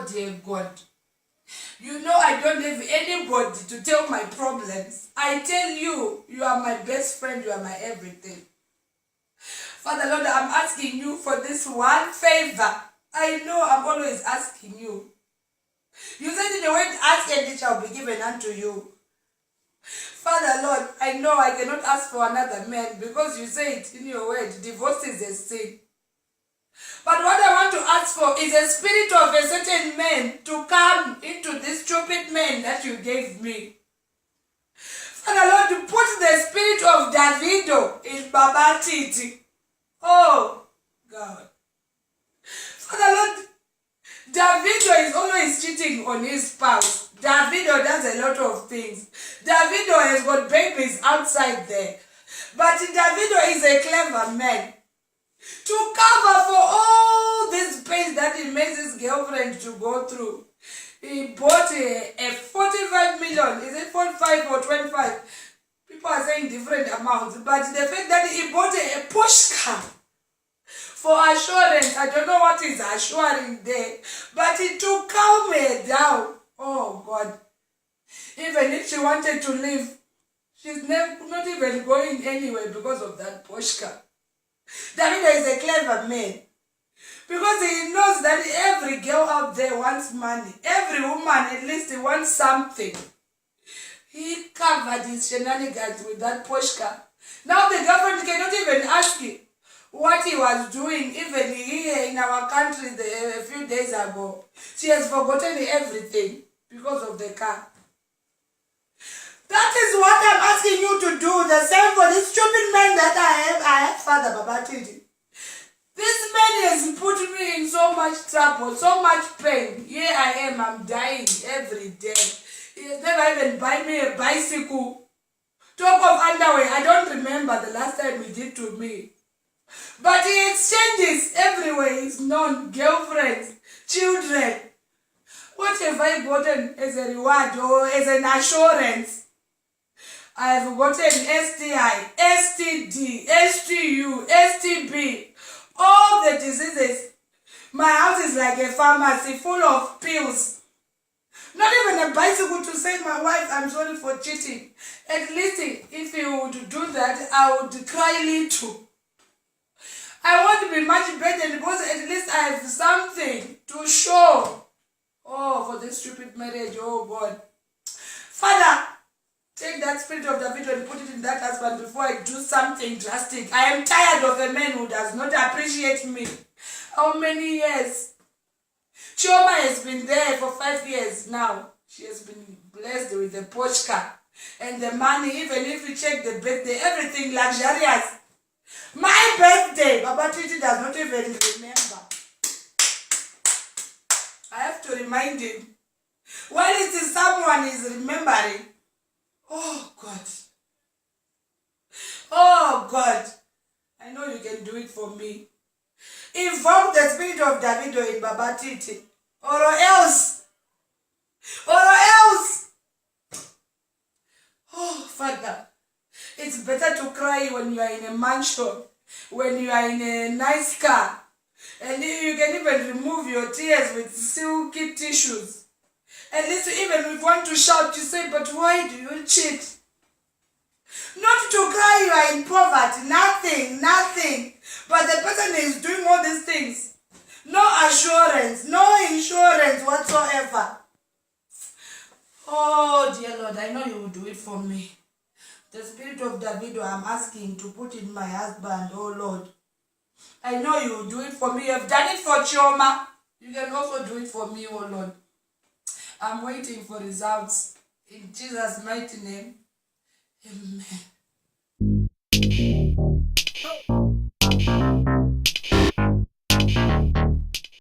Oh dear God. You know I don't have anybody to tell my problems. I tell you, you are my best friend, you are my everything. Father Lord, I'm asking you for this one favor. I know I'm always asking you. You said in your word, ask and it shall be given unto you. Father Lord, I know I cannot ask for another man because you say it in your word, divorce is a sin. But what I want to ask for is a spirit of a certain man to come into this stupid man that you gave me. Father Lord, to put the spirit of Davido in Baba Titi. Oh, God. Father Lord, Davido is always cheating on his spouse. Davido does a lot of things. Davido has got babies outside there. But Davido is a clever man. To cover for all this pain that he makes his girlfriend to go through. He bought a 45 million. Is it 45 or 25? People are saying different amounts. But the fact that he bought a Porsche car for assurance, I don't know what is assuring there. But to calm her down. Oh God. Even if she wanted to leave, she's not even going anywhere because of that Porsche car. Davido is a clever man. Because he knows that every girl out there wants money. Every woman at least wants something. He covered his shenanigans with that Porsche car. Now the government cannot even ask him what he was doing, even here in our country a few days ago. She has forgotten everything because of the car. That is what I'm asking you to do. The same for this stupid man that I have, Father Baba Titi. This man has put me in so much trouble, so much pain. Here I am, I'm dying every day. He has never even buy me a bicycle. Talk of underwear, I don't remember the last time he did to me. But he exchanges everywhere. He's known, girlfriends, children. What have I gotten as a reward or as an assurance? I have gotten STI, STD, STU, STB, all the diseases. My house is like a pharmacy full of pills. Not even a bicycle to say my wife, I'm sorry for cheating. At least if you would do that, I would cry little. I want to be much better because at least I have something to show. Oh, for this stupid marriage, oh God. Father, take that spirit of David and put it in that husband before I do something drastic. I am tired of a man who does not appreciate me. How many years? Chioma has been there for 5 years now. She has been blessed with the Porsche car. And the money, even if you check the birthday, everything luxurious. My birthday, Baba Titi does not even remember. I have to remind him. When it is someone is remembering, oh God. Oh God. I know you can do it for me. Invoke the spirit of Davido in Baba Titi. Or else. Or else. Oh Father. It's better to cry when you are in a mansion. When you are in a nice car. And you can even remove your tears with silky tissues. At least even if you want to shout, you say, but why do you cheat? Not to cry, you are in poverty. Nothing, nothing. But the person is doing all these things. No assurance, no insurance whatsoever. Oh, dear Lord, I know you will do it for me. The spirit of Davido I'm asking to put in my husband, oh Lord. I know you will do it for me. You have done it for Chioma. You can also do it for me, oh Lord. I'm waiting for results. In Jesus' mighty name, amen.